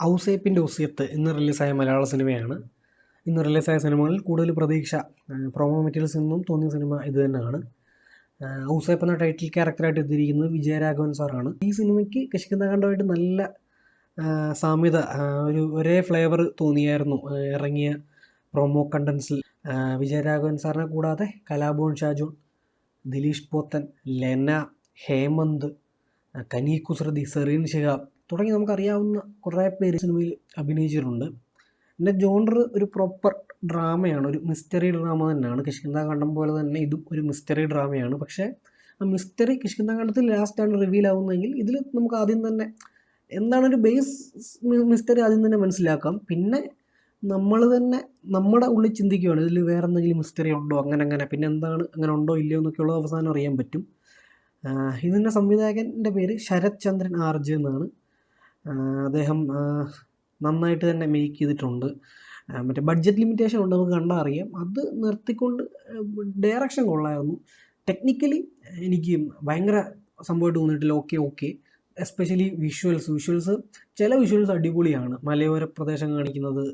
ഔസേപ്പിൻ്റെ ഒസിയത്ത് ഇന്ന് റിലീസായ മലയാള സിനിമയാണ്. ഇന്ന് റിലീസായ സിനിമകളിൽ കൂടുതൽ പ്രതീക്ഷ പ്രൊമോ മെറ്റീരിയൽസിൽ നിന്നും തോന്നിയ സിനിമ ഇത് തന്നെയാണ്. ഔസേപ്പ് എന്ന ടൈറ്റിൽ ക്യാരക്ടറായിട്ട് എത്തിയിരിക്കുന്നത് വിജയരാഘവൻ സാറാണ്. ഈ സിനിമയ്ക്ക് കിഷ്കിന്ധാകാണ്ഡമായിട്ട് നല്ല സാമ്യത, ഒരേ ഫ്ലേവർ തോന്നിയായിരുന്നു ഇറങ്ങിയ പ്രൊമോ കണ്ടൻസിൽ. വിജയരാഘവൻ സാറിനെ കൂടാതെ കലാഭവൻ ഷാജോൺ, ദിലീഷ് പോത്തൻ, ലെന, ഹേമന്ത്, കനി കുസൃതി, സെറീൻ ശിഹാബ് തുടങ്ങി നമുക്കറിയാവുന്ന കുറേ പേര് സിനിമയിൽ അഭിനയിച്ചിട്ടുണ്ട്. പിന്നെ ജോണർ ഒരു പ്രോപ്പർ ഡ്രാമയാണ്, ഒരു മിസ്റ്ററി ഡ്രാമ തന്നെയാണ്. കിഷ്കിന്ധാകാണ്ഡം പോലെ തന്നെ ഇതും ഒരു മിസ്റ്ററി ഡ്രാമയാണ്. പക്ഷേ ആ മിസ്റ്ററി കിഷ്കിന്ധാകാണ്ഡത്തിൽ ലാസ്റ്റാണ് റിവീൽ ആവുന്നതെങ്കിൽ ഇതിൽ നമുക്ക് ആദ്യം തന്നെ എന്താണ് ഒരു ബേസ് മിസ്റ്ററി ആദ്യം തന്നെ മനസ്സിലാക്കാം. പിന്നെ നമ്മൾ തന്നെ നമ്മുടെ ഉള്ളിൽ ചിന്തിക്കുകയാണ് ഇതിൽ വേറെ എന്തെങ്കിലും മിസ്റ്ററി ഉണ്ടോ, അങ്ങനെ പിന്നെ എന്താണ്, അങ്ങനെ ഉണ്ടോ ഇല്ലയോ എന്നൊക്കെയുള്ള അവസാനം അറിയാൻ പറ്റും. ഇതിൻ്റെ സംവിധായകൻ്റെ പേര് ശരത് ചന്ദ്രൻ ആർജ് എന്നാണ്. അദ്ദേഹം നന്നായിട്ട് തന്നെ മേക്ക് ചെയ്തിട്ടുണ്ട്. മറ്റേ ബഡ്ജറ്റ് ലിമിറ്റേഷൻ ഉണ്ട്, നമുക്ക് കണ്ടാൽ അറിയാം. അത് നിർത്തിക്കൊണ്ട് ഡയറക്ഷൻ കൊള്ളായിരുന്നു. ടെക്നിക്കലി എനിക്ക് ഭയങ്കര സംഭവമായിട്ട് തോന്നിയിട്ടില്ല. ഓക്കെ എസ്പെഷ്യലി വിഷ്വൽസ് ചില വിഷ്വൽസ് അടിപൊളിയാണ്. മലയോര പ്രദേശം കാണിക്കുന്നത്,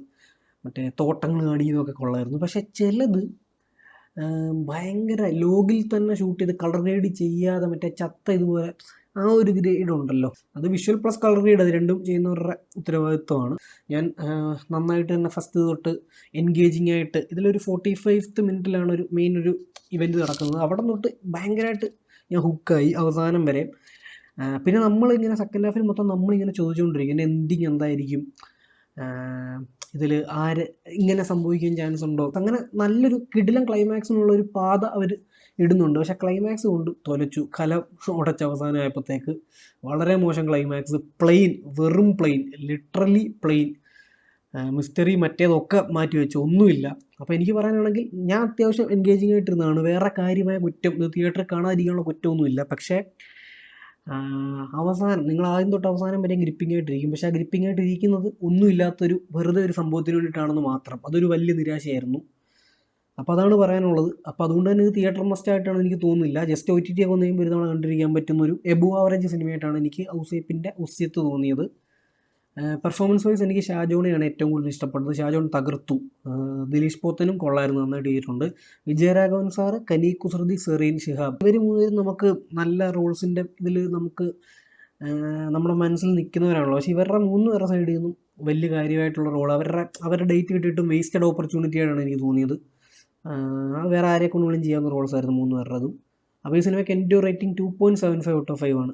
മറ്റേ തോട്ടങ്ങൾ കാണിക്കുന്നതൊക്കെ കൊള്ളായിരുന്നു. പക്ഷേ ചിലത് ഭയങ്കര ലോഗിൽ തന്നെ ഷൂട്ട് ചെയ്ത് കളർ ഗ്രേഡ് ചെയ്യാതെ മറ്റേ ചത്ത ഇതുപോലെ ആ ഒരു ഗ്രേഡ് ഉണ്ടല്ലോ, അത് വിഷ്വൽ പ്ലസ് കളർ ഗ്രേഡ്, അത് രണ്ടും ചെയ്യുന്നവരുടെ ഉത്തരവാദിത്വമാണ്. ഞാൻ നന്നായിട്ട് തന്നെ ഫസ്റ്റ് തൊട്ട് എൻഗേജിങ് ആയിട്ട് ഇതിലൊരു 45th മിനിറ്റിലാണ് ഒരു മെയിൻ ഒരു ഇവൻറ്റ് നടക്കുന്നത്. അവിടെ തൊട്ട് ഭയങ്കരമായിട്ട് ഞാൻ ഹുക്കായി അവസാനം വരെ. പിന്നെ നമ്മളിങ്ങനെ സെക്കൻഡ് ഹാഫിൽ മൊത്തം നമ്മളിങ്ങനെ ചോദിച്ചുകൊണ്ടിരിക്കും എൻ്റെ എൻഡിങ് എന്തായിരിക്കും, ഇതിൽ ആര് ഇങ്ങനെ സംഭവിക്കാൻ ചാൻസ് ഉണ്ടോ. അങ്ങനെ നല്ലൊരു കിടിലൻ ക്ലൈമാക്സിനുള്ളൊരു പാത അവർ ഇടുന്നുണ്ട്. പക്ഷേ ക്ലൈമാക്സ് കൊണ്ട് തൊലച്ചു, കല ഉടച്ച അവസാനമായപ്പോഴത്തേക്ക് വളരെ മോശം ക്ലൈമാക്സ്. വെറും പ്ലെയിൻ, ലിറ്ററലി പ്ലെയിൻ. മിസ്റ്ററി മറ്റേതൊക്കെ മാറ്റി വെച്ചു, ഒന്നുമില്ല. അപ്പോൾ എനിക്ക് പറയാനാണെങ്കിൽ ഞാൻ അത്യാവശ്യം എൻഗേജിങ് ആയിട്ടിരുന്നതാണ്. വേറെ കാര്യമായ കുറ്റം, ഇത് തിയേറ്ററിൽ കാണാതിരിക്കാനുള്ള കുറ്റമൊന്നുമില്ല. പക്ഷേ അവസാനം നിങ്ങൾ ആദ്യം തൊട്ട് അവസാനം വരെ ഗ്രിപ്പിംഗ് ആയിട്ടിരിക്കും. പക്ഷേ ആ ഗ്രിപ്പിംഗ് ആയിട്ടിരിക്കുന്നത് ഒന്നുമില്ലാത്തൊരു വെറുതെ ഒരു സംഭവത്തിന് വേണ്ടിയിട്ടാണെന്ന് മാത്രം. അതൊരു വലിയ നിരാശയായിരുന്നു. അപ്പോൾ അതാണ് പറയാനുള്ളത്. അപ്പോൾ അതുകൊണ്ട് തന്നെ ഇത് തിയേറ്റർ മസ്റ്റായിട്ടാണ് എനിക്ക് തോന്നുന്നില്ല. ജസ്റ്റ് OTT ഒക്കെ വന്നു കഴിയുമ്പോൾ ഒരു തവണ കണ്ടിരിക്കാൻ പറ്റുന്ന ഒരു എബോ ആവറേജ് സിനിമയായിട്ടാണ് എനിക്ക് ഔസേപ്പിൻ്റെ ഒസിയത്ത് തോന്നിയത്. പെർഫോമൻസ് വൈസ് എനിക്ക് ഷാജോണെയാണ് ഏറ്റവും കൂടുതൽ ഇഷ്ടപ്പെട്ടത്. ഷാജോൺ തകർത്തു. ദിലീഷ് പോത്തനും കൊള്ളായിരുന്നു, നന്നായിട്ട് ചെയ്തിട്ടുണ്ട്. വിജയരാഘവൻ സാറ്, കനി കുസൃതി, സെറീൻ ശിഹാബ്, ഇവർ മൂന്നുപേരും നമുക്ക് നല്ല റോൾസിൻ്റെ ഇതിൽ നമുക്ക് നമ്മുടെ മനസ്സിൽ നിൽക്കുന്നവരാണല്ലോ. പക്ഷേ ഇവരുടെ 3 പേരുടെ സൈഡിൽ നിന്നും വലിയ കാര്യമായിട്ടുള്ള റോൾ അവരുടെ ഡേറ്റ് കിട്ടിയിട്ടും വേസ്റ്റഡ് ഓപ്പർച്യൂണിറ്റി ആയിട്ടാണ് എനിക്ക് തോന്നിയത്. വേറെ ആരെ കൊണ്ടുപോലും ചെയ്യാവുന്ന റോൾസ് ആയിരുന്നു 3 പേരുടേതും. അപ്പോൾ ഈ സിനിമയ്ക്ക് എൻ്റെ റേറ്റിംഗ് 2.75 ഔട്ട് ഓഫ് 5 ആണ്.